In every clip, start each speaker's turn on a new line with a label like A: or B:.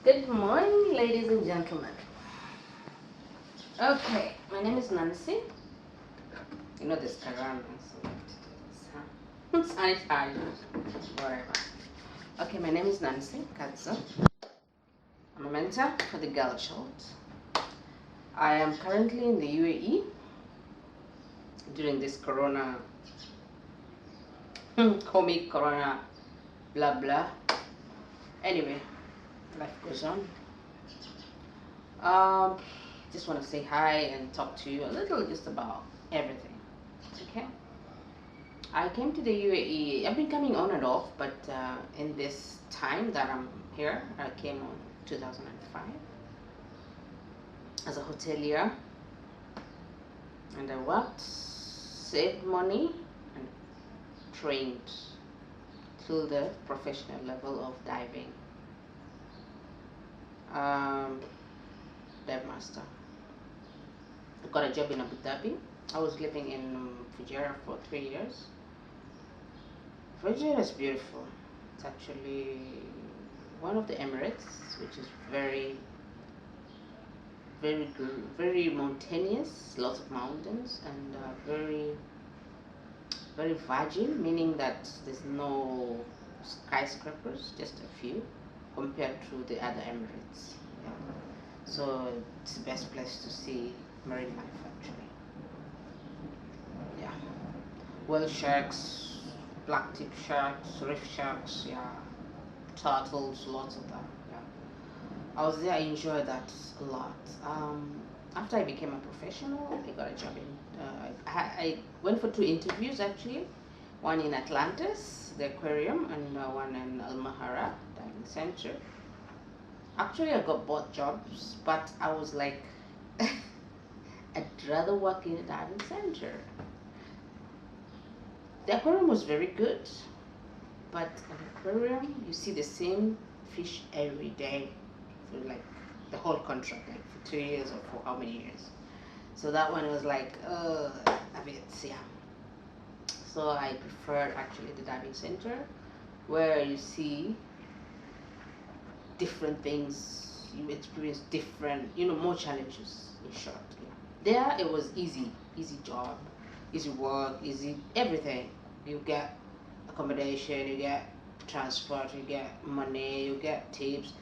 A: Good morning, ladies and gentlemen. Okay, my name is Nancy. You know this Corona, so we have to do this, huh? Sanitizers, whatever. Okay, my name is Nancy Katza. I'm a mentor for the girl child. I am currently in the UAE during this Corona, comic Corona, blah blah. Anyway, life goes on. Um, just want to say hi and talk to you a little just about everything. Okay. I came to the UAE. I've been coming on and off, but in this time that I'm here, I came on 2005 as a hotelier, and I worked, saved money, and trained to the professional level of diving. Dive master. I got a job in Abu Dhabi. I was living in Fujairah for 3 years. Fujairah is beautiful. It's actually one of the Emirates, which is very mountainous, lots of mountains, and very virgin, meaning that there's no skyscrapers, just a few, compared to the other Emirates. Yeah. So it's the best place to see marine life, actually. Yeah. Whale sharks, black tip sharks, reef sharks, yeah, turtles, lots of them. Yeah. I was there. I enjoyed that a lot. After I became a professional, I got a job in. I went for 2 interviews actually, one in Atlantis, the aquarium, and one in Al Mahara diving center. Actually, I got both jobs, but I was like, I'd rather work in a diving center. The aquarium was very good, but an aquarium, you see the same fish every day for like the whole contract, like for 2 years or for how many years. So that one was like, a bit, yeah. So I prefer actually the diving center where you see different things, you experience different, more challenges in short. Yeah. There it was easy job, easy work, easy everything. You get accommodation, you get transport, you get money, you get tips.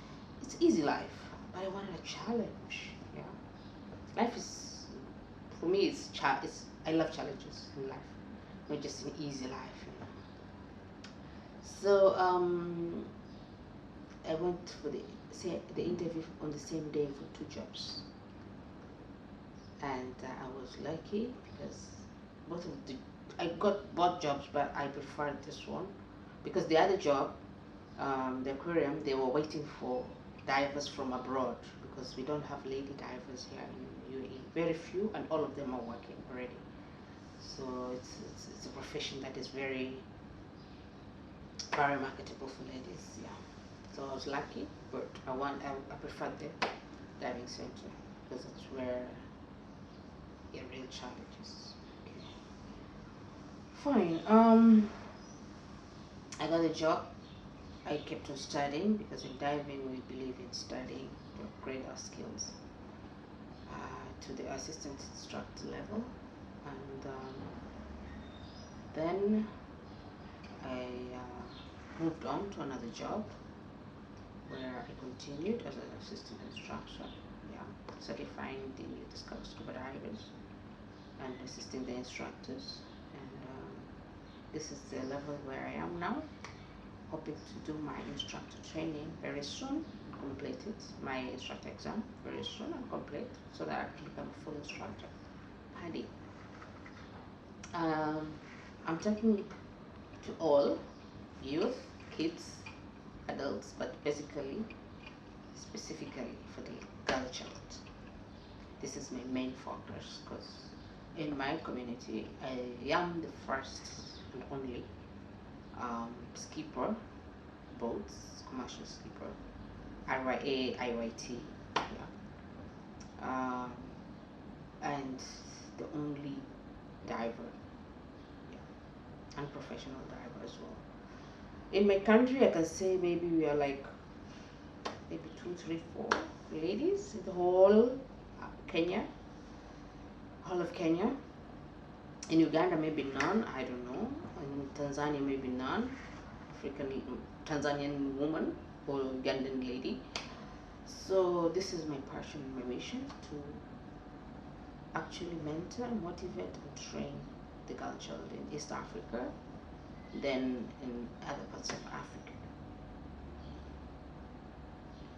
A: It's easy life, but I wanted a challenge. Yeah, life is for me. It's I love challenges in life, not just an easy life. So I went for the interview on the same day for 2 jobs, and I was lucky because both of the I got both jobs, but I preferred this one because the other job, the aquarium, they were waiting for divers from abroad because we don't have lady divers here in UAE. Very few, and all of them are working already. So it's a profession that is very marketable for ladies. Yeah. So I was lucky, but I preferred the diving center because it's where your real challenges. Okay. Fine. I got a job. I kept on studying because in diving we believe in studying to upgrade our skills to the assistant instructor level, and then I moved on to another job where I continued as an assistant instructor, yeah, certifying the scuba divers and assisting the instructors, and this is the level where I am now, hoping to do my instructor training very soon, complete it, my instructor exam very soon and complete, so that I can become a full instructor. Paddy. I'm talking to all youth, kids, adults, but specifically for the girl child. This is my main focus because in my community, I am the first and only skipper boats, commercial skipper, RYA, IYT, yeah, and the only diver, yeah, and professional diver as well. In my country, I can say maybe we are like maybe 2, 3, 4 ladies in the whole Kenya, whole of Kenya. In Uganda, maybe none, I don't know. In Tanzania, maybe none. African Tanzanian woman or Ugandan lady. So this is my passion and my mission to actually mentor, motivate, and train the girl child in East Africa, then in other parts of Africa.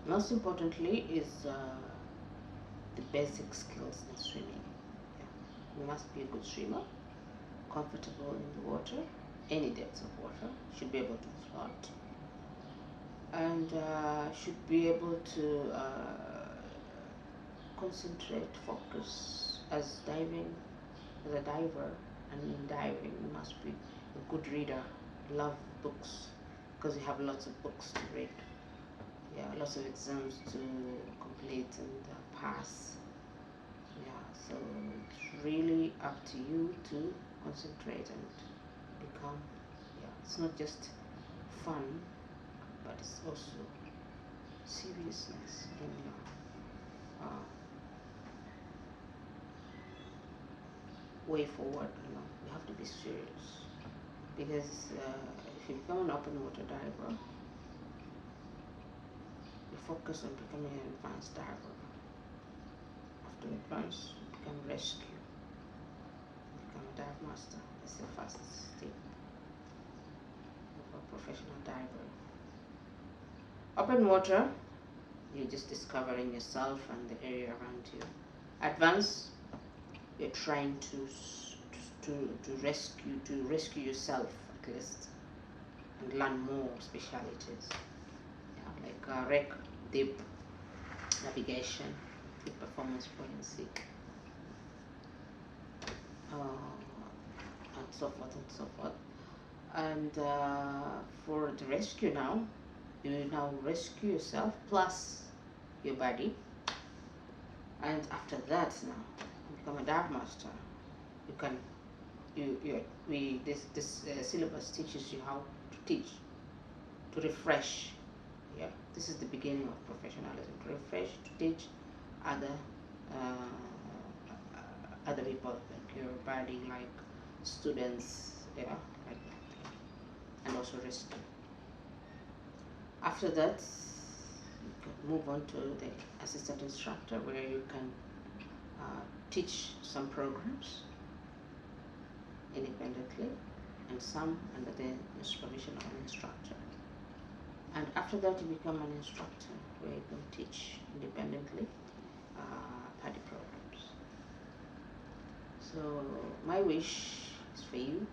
A: Most importantly is the basic skills in swimming. Yeah. You must be a good swimmer, comfortable in the water, any depth of water, should be able to float, and should be able to concentrate, focus as a diver, and in diving you must be a good reader, love books, because you have lots of books to read. Yeah, lots of exams to complete and pass. Yeah, so it's really up to you to concentrate and become, yeah, it's not just fun, but it's also seriousness in your way forward. You have to be serious, because if you become an open water diver, you focus on becoming an advanced diver. After advanced, you become rescue, you become a dive master. That's the first step of a professional diver. Open water, you're just discovering yourself and the area around you. Advanced, you're trying to rescue yourself at least, and learn more specialities. Yeah, like wreck, deep, navigation, peak performance, buoyancy, and so forth and so forth. And for the rescue now, you now rescue yourself plus your body, and after that now you become a dive master. You can this syllabus teaches you how to teach, to refresh. Yeah, this is the beginning of professionalism, to refresh, to teach other other people, like your body, like students, yeah, like that, and also rescue. After that, you can move on to the assistant instructor, where you can teach some programs independently and some under the supervision of an instructor. And after that, you become an instructor, where you can teach independently PADI programs. So my wish is for you,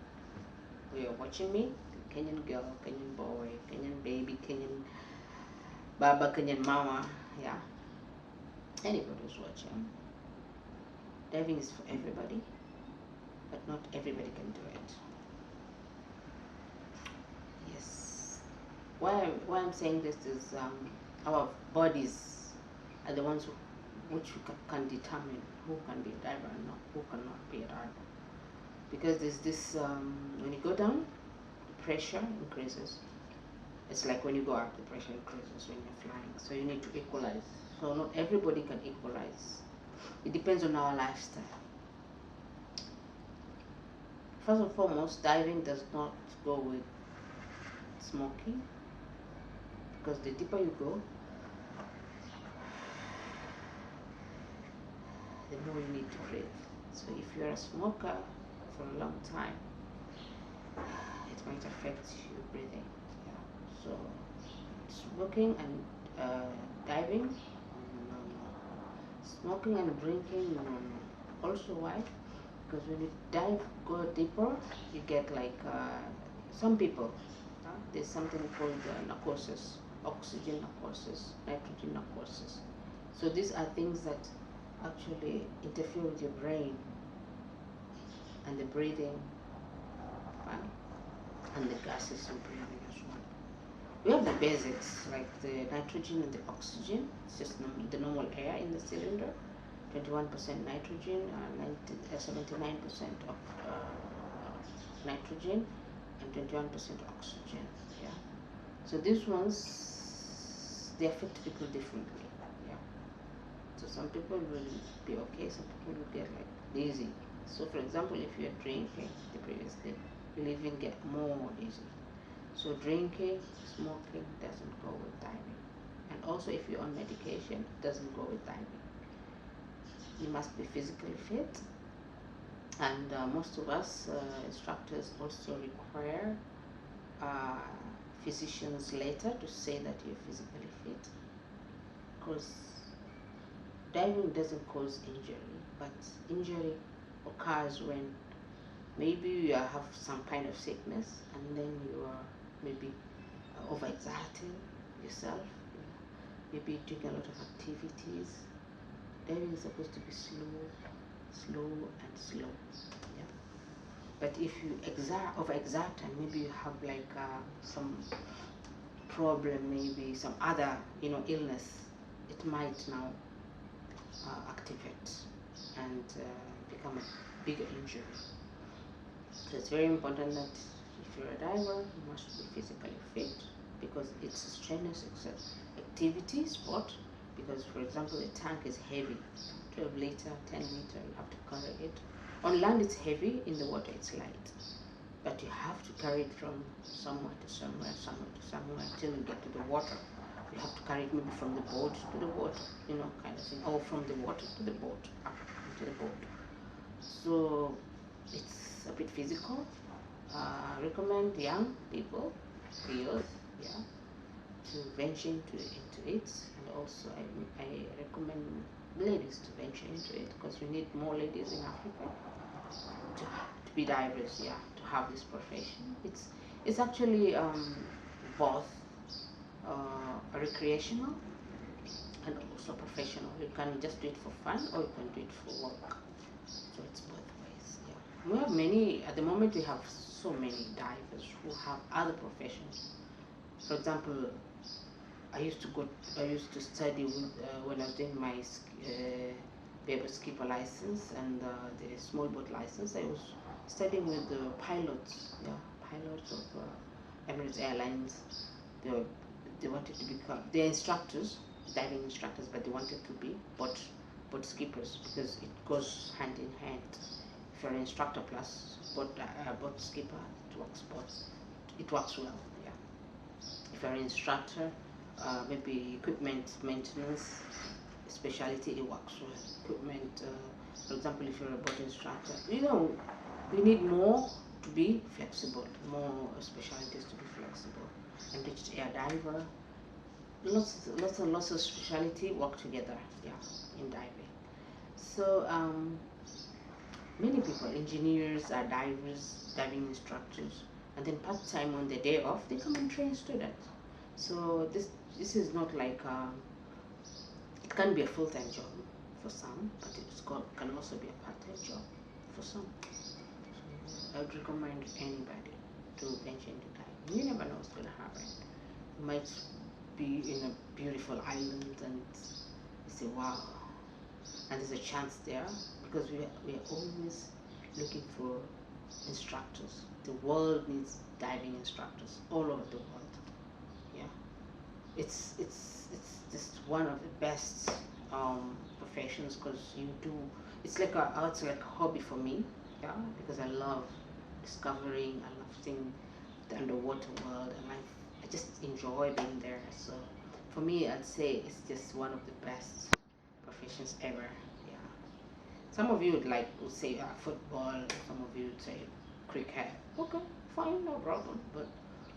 A: who are watching me, Kenyan girl, Kenyan boy, Kenyan baby, Kenyan baba, Kenyan mama, yeah, anybody who's watching. Diving is for everybody, but not everybody can do it. Yes. Why I'm saying this is our bodies are the ones which can determine who can be a diver and who cannot be a diver. Because there's this, when you go down, the pressure increases. It's like when you go up, the pressure increases when you're flying. So you need to equalize. So not everybody can equalize. It depends on our lifestyle. First and foremost, diving does not go with smoking, because the deeper you go, the more you need to breathe. So if you're a smoker for a long time, it might affect your breathing. Yeah. So smoking and diving, no. Smoking and drinking, no. Also, why? Because when you go deeper, you get like some people, there's something called narcosis, oxygen narcosis, nitrogen narcosis. So these are things that actually interfere with your brain and the breathing, and the gases you're breathing as well. We have the basics, like the nitrogen and the oxygen. It's just the normal air in the cylinder. 21% nitrogen, 79% of nitrogen, and 21% oxygen. Yeah. So these ones they affect people differently. Yeah. So some people will be okay, some people will get like lazy. So for example, if you're drinking the previous day, you'll even get more lazy. So drinking, smoking doesn't go with diving. And also if you're on medication, it doesn't go with diving. You must be physically fit, and most of us instructors also require uh, physicians later to say that you're physically fit, because diving doesn't cause injury, but injury occurs when maybe you have some kind of sickness and then you are maybe overexerting yourself, maybe doing a lot of activities. Diving is supposed to be slow and slow. Yeah. But if you overexert and maybe you have like some problem, maybe some other illness, it might now activate and become a bigger injury. So it's very important that if you're a diver, you must be physically fit, because it's a strenuous activity sport. Because for example, the tank is heavy, 12 liter, 10 liter, you have to carry it. On land it's heavy, in the water it's light. But you have to carry it from somewhere to somewhere, somewhere to somewhere, till you get to the water. You have to carry it maybe from the boat to the water, kind of thing, or from the water to the boat, up to the boat. So it's a bit physical. Recommend young people, youth, yeah, to venture into it, and also I recommend ladies to venture into it, because we need more ladies in Africa to be divers, yeah, to have this profession. It's actually both recreational and also professional. You can just do it for fun, or you can do it for work. So it's both ways. Yeah, we have many at the moment. We have so many divers who have other professions. For example, I used to study with when I was doing my paper skipper license and the small boat license. I was studying with the pilots, pilots of Emirates Airlines. They wanted to become, they're instructors, diving instructors, but they wanted to be boat skippers, because it goes hand in hand. If you're an instructor plus boat skipper, it works well. Yeah. If you're an instructor, maybe equipment maintenance specialty, it works well. Equipment, for example, if you're a boat instructor, we need more to be flexible, more specialties to be flexible. Enriched air diver, lots of specialty work together, yeah, in diving. So many people, engineers, are divers, diving instructors, and then part-time on the day off they come and train students. So this is not like it can be a full-time job for some, but can also be a part-time job for some. So I would recommend anybody to venture into diving. You never know what's going to happen. You might be in a beautiful island and you say, wow, and there's a chance there, because we are always looking for instructors. The world needs diving instructors all over the world. Yeah, it's just one of the best professions, because it's like a hobby for me. Yeah, because I love discovering, I love seeing the underwater world, and I just enjoy being there. So for me, I'd say it's just one of the best professions ever. Yeah. Some of you would say football. Some of you would say cricket. Okay, fine, no problem. But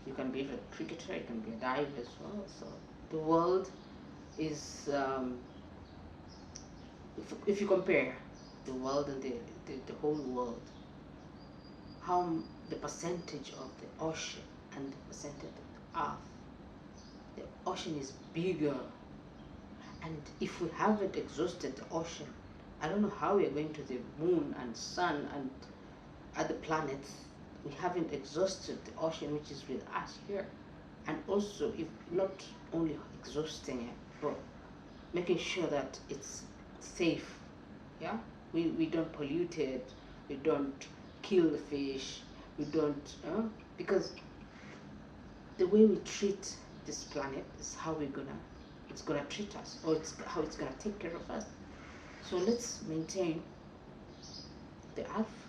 A: you can be a cricketer. You can be a diver as well. So the world is, if you compare the world and the whole world, how the percentage of the ocean and the percentage of the earth, the ocean is bigger. And if we haven't exhausted the ocean, I don't know how we're going to the moon and sun and other planets. We haven't exhausted the ocean, which is with us here. And also, if not only exhausting it, but making sure that it's safe. Yeah, we don't pollute it. We don't kill the fish. We don't because the way we treat this planet is how we're gonna it's gonna treat us, or it's how it's gonna take care of us. So let's maintain the earth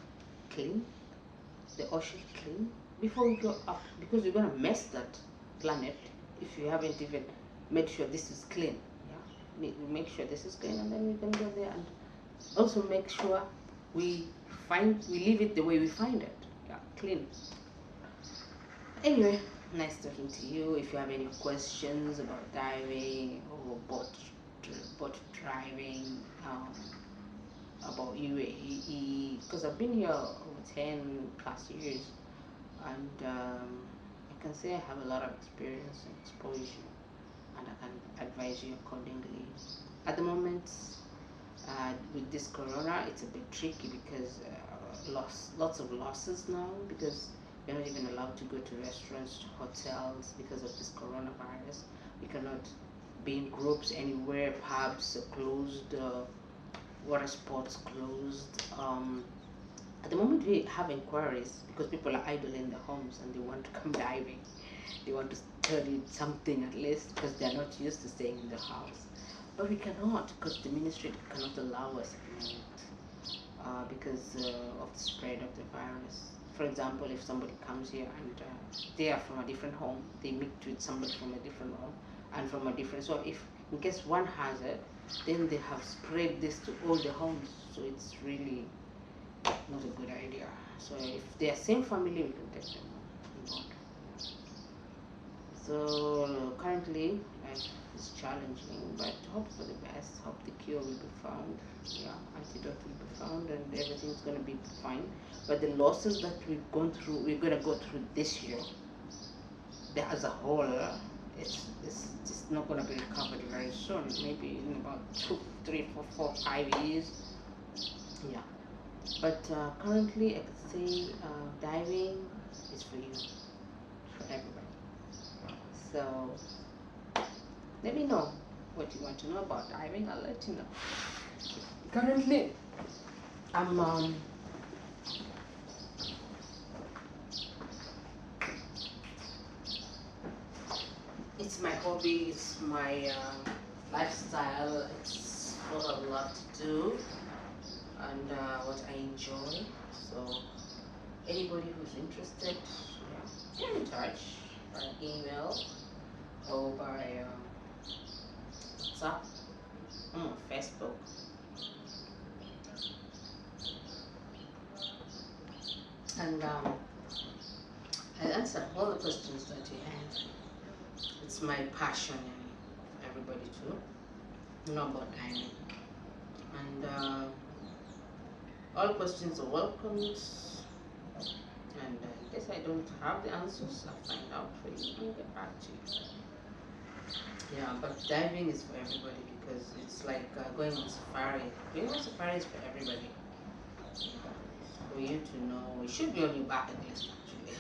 A: clean, the ocean clean before we go up, because we're gonna mess that planet if you haven't even made sure this is clean. Yeah, make sure this is clean, and then we can go there, and also make sure we we leave it the way we find it. Yeah, clean. Anyway, nice talking to you. If you have any questions about diving or boat driving, about UAE, because I've been here over 10 plus years, and I can say I have a lot of experience and exposure, and I can advise you accordingly. At the moment, with this corona, it's a bit tricky because lots of losses now, because we're not even allowed to go to restaurants, hotels, because of this coronavirus. We cannot be in groups anywhere. Pubs are closed, water sports closed. At the moment, we have inquiries because people are idle in their homes and they want to come diving. They want to study something at least, because they're not used to staying in the house. But we cannot, because the ministry cannot allow us at the moment, because of the spread of the virus. For example, if somebody comes here and they are from a different home, they meet with somebody from a different home and from a different. So if in case one has it, then they have spread this to all the homes. So it's really not a good idea. So if they are same family, we can take them on board. So currently, life is challenging, but hope for the best. Hope the cure will be found. Yeah, antidote will be found, and everything's gonna be fine. But the losses that we're gonna go through this year, as a whole, it's just not gonna be recovered very soon. Maybe in about 2, 3, 4, 4, 5 years. Yeah. But currently, I could say diving is for you, for everybody. So let me know what you want to know about diving. I'll let you know. Currently, I'm it's my hobby. It's my lifestyle. It's what I love to do and what I enjoy. So anybody who's interested, yeah, get in touch by email or by WhatsApp, Facebook. And I answer all the questions that you have. It's my passion, and everybody to know about dining. And all questions are welcomed. And in case I don't have the answers, I'll find out for you and get back to you. Yeah, but diving is for everybody, because it's like going on safari. Going on safari is for everybody. For you to know, it should be on your bucket list actually.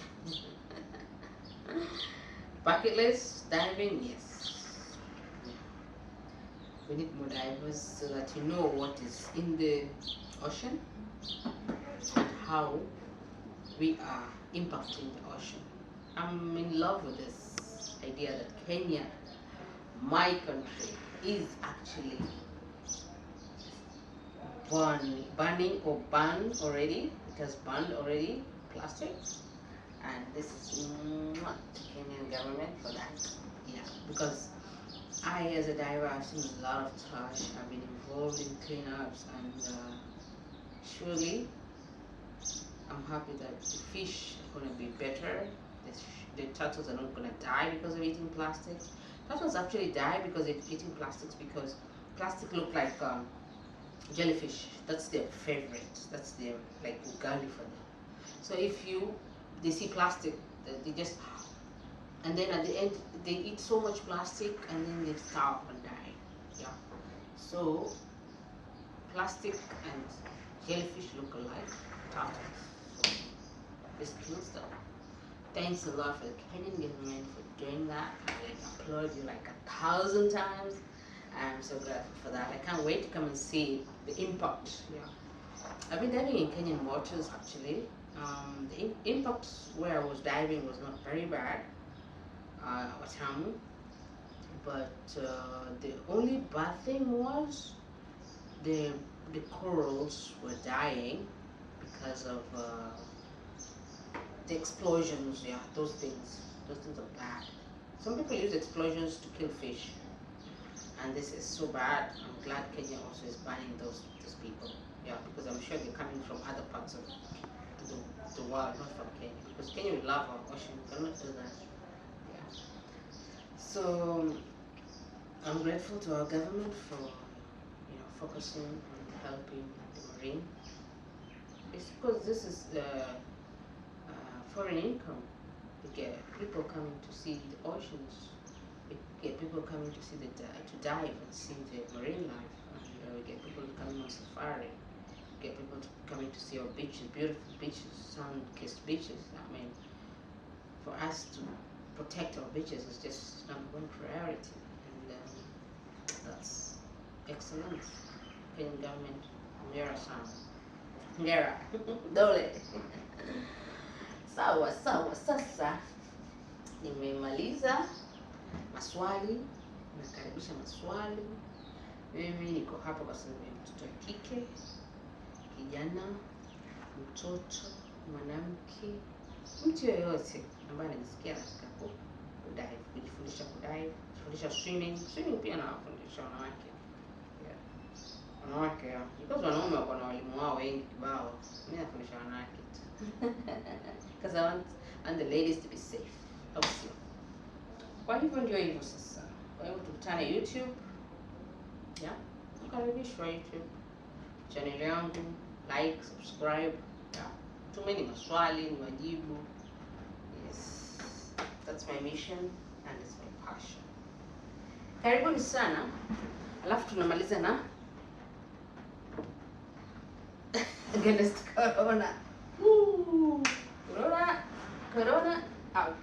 A: Bucket list, diving, yes. Yeah. We need more divers so that you know what is in the ocean and how we are impacting the ocean. I'm in love with this idea that Kenya, my country, is actually banning or banned already. It has banned already plastic, and this is not the Kenyan government for that. Yeah, because I, as a diver, I've seen a lot of trash. I've been involved in cleanups, and surely I'm happy that the fish are going to be better. The turtles are not going to die because of eating plastics. Turtles actually die because they're eating plastics, because plastic look like jellyfish. That's their favorite. That's their like ugali for them. So if they see plastic, they just, and then at the end they eat so much plastic and then they starve and die. Yeah. So plastic and jellyfish look alike. Turtles. So this kills them. Thanks a lot for the Kenyan government for doing that. I applaud you like 1,000 times. I'm so grateful for that. I can't wait to come and see the impact. Yeah, I've been diving in Kenyan waters actually. The impact where I was diving was not very bad, Watamu, but the only bad thing was the corals were dying because of the explosions. Yeah, those things are bad. Some people use explosions to kill fish, and this is so bad. I'm glad Kenya also is banning those people. Yeah, because I'm sure they're coming from other parts of the world, not from Kenya. Because Kenya will love our ocean. We cannot do that. Yeah. So I'm grateful to our government for focusing on helping the marine. It's because this is foreign income. We get people coming to see the oceans. We get people coming to see to dive and see the marine life. And we get people coming on safari. We get people coming to see our beaches, beautiful beaches, sun-kissed beaches. I mean, for us to protect our beaches is just #1 priority, and that's excellence. Kenyan government, hongera sana. Hongera. Dole. Sawa. Sasa nimemaliza maswali, nakaribisha maswali. Mimi niko hapa kwa sababu ya mtoto wa kike, kijana, mtoto, mwanamke, mtu yoyote ambaye anajisikia anataka kudive, kujifundisha kudive, kujifundisha swimming. Swimming pia nawafundisha wanawake. Yeah. Wanawake, yeah. Because wanaume wako na walimu wao wengi kibao. Mimi nafundisha wanawake tu. Because I want the ladies to be safe. Obviously. Kwa hivyo ndio hivyo sasa. Kwa hivyo tukutane YouTube. Yeah. Ukaribishwa YouTube. Channel yangu, like, subscribe. Yeah. Tumeni maswali, niwajibu. Yes. That's my mission and it's my passion. Karibuni sana. Alafu tunamaliza na against corona. Woo! Corona out.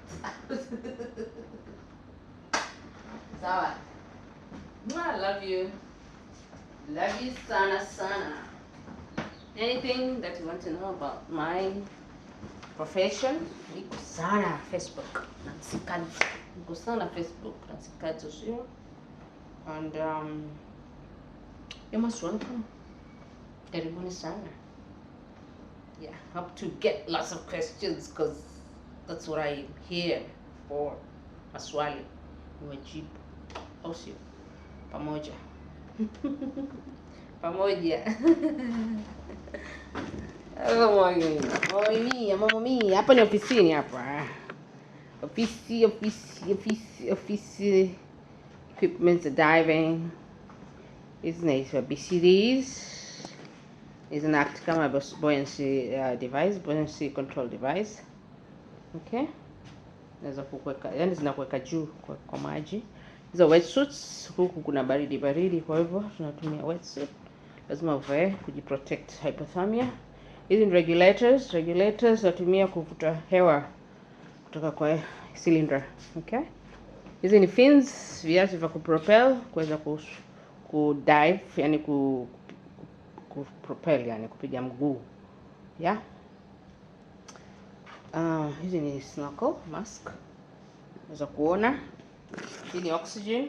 A: Sawa. I love you. Love you sana. Anything that you want to know about my profession, niko sana Facebook. Niko sana Facebook. Nasikata sio. And you're most welcome. Karibuni sana. Yeah, hope to get lots of questions because that's what I'm here for. Maswali, niwajibu. Au sio? Pamoja. Pamoja. Mama mia. Hapa ni ofisini hapa. Office equipment for diving. It's nice for BCDs. Is an act kama buoyancy device, buoyancy control device. Okay, naweza kuweka, yani zinakuweka juu kwa maji. Hizo wetsuits, huku kuna baridi, kwa hivyo tunatumia wetsuit. Lazima uvae kujiprotect hypothermia. Hizi ni regulators natumia kuvuta hewa kutoka kwa cylinder. Okay, hizi ni fins, viatu vya kupropel kuweza kudive, yani kupropel, yani kupiga mguu. Yeah. Hizi ni snorkel mask. Unaweza kuona. Hii ni oxygen.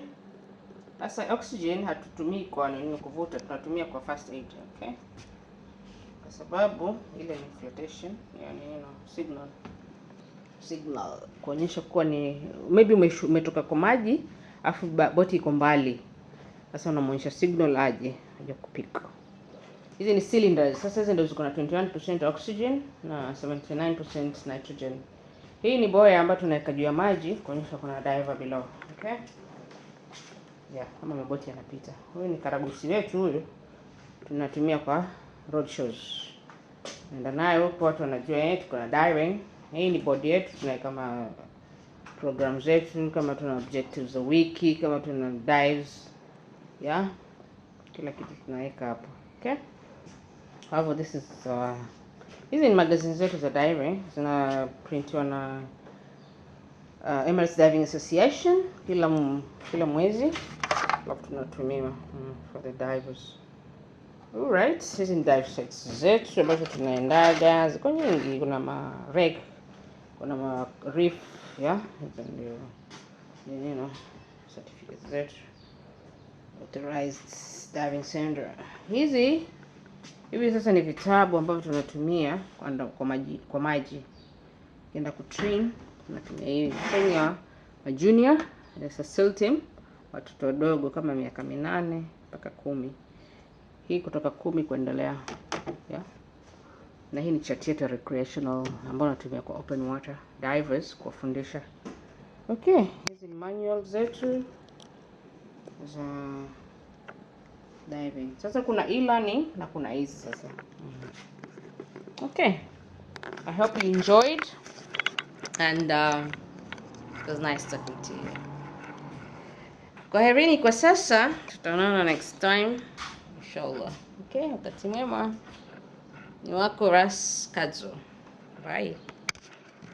A: Sasa oxygen hatutumii kwa nini kuvuta, tunatumia kwa first aid, okay? Kwa sababu ile ni flotation, yani signal kuonyesha kuwa ni maybe umetoka kwa maji afu boti iko mbali. Sasa unamuonyesha signal aje kupika. Hizi ni cylinders. Sasa hizi ndio ziko na 21% oxygen na 79% nitrogen. Hii ni boya ambayo tunaweka juu ya maji kuonyesha kuna diver below. Okay? Yeah, kama maboti yanapita. Huyu ni karagusi wetu huyu. Tunatumia kwa road shows. Nenda nayo huko watu wanajua tuko na diving. Hii ni board yetu, tunaweka kama programs zetu, kama tuna objectives za wiki, kama tuna dives. Yeah? Kila kitu tunaweka hapo. Okay? However, this is hizi ni magazines zetu za diving, zina printiwa na Emirates Diving Association kila mwezi, alafu tunatumia for the divers. Alright, hizi ni dive sites zetu ambazo tunaendaga, ziko nyingi, kuna ma wreck, kuna ma reef, yeah, ndio certificates zetu, authorized diving center. Hivi sasa ni vitabu ambavyo tunatumia kwa maji. Kienda kutrain tunatumia hii train ya junior, sasa SEAL team, watoto wadogo kama miaka 8 mpaka 10. Hii kutoka 10 kuendelea. Yeah. Na hii ni chati yetu recreational ambayo natumia kwa open water divers kufundisha. Okay, hizi ni manual zetu za diving. Sasa kuna e-learning na kuna hizi sasa. Okay. I hope you enjoyed, and it was nice talking to you. Kwaherini kwa sasa, tutaonana next time inshallah. Okay, wakati mwema. Ni wako Ras Kadzo. Bye.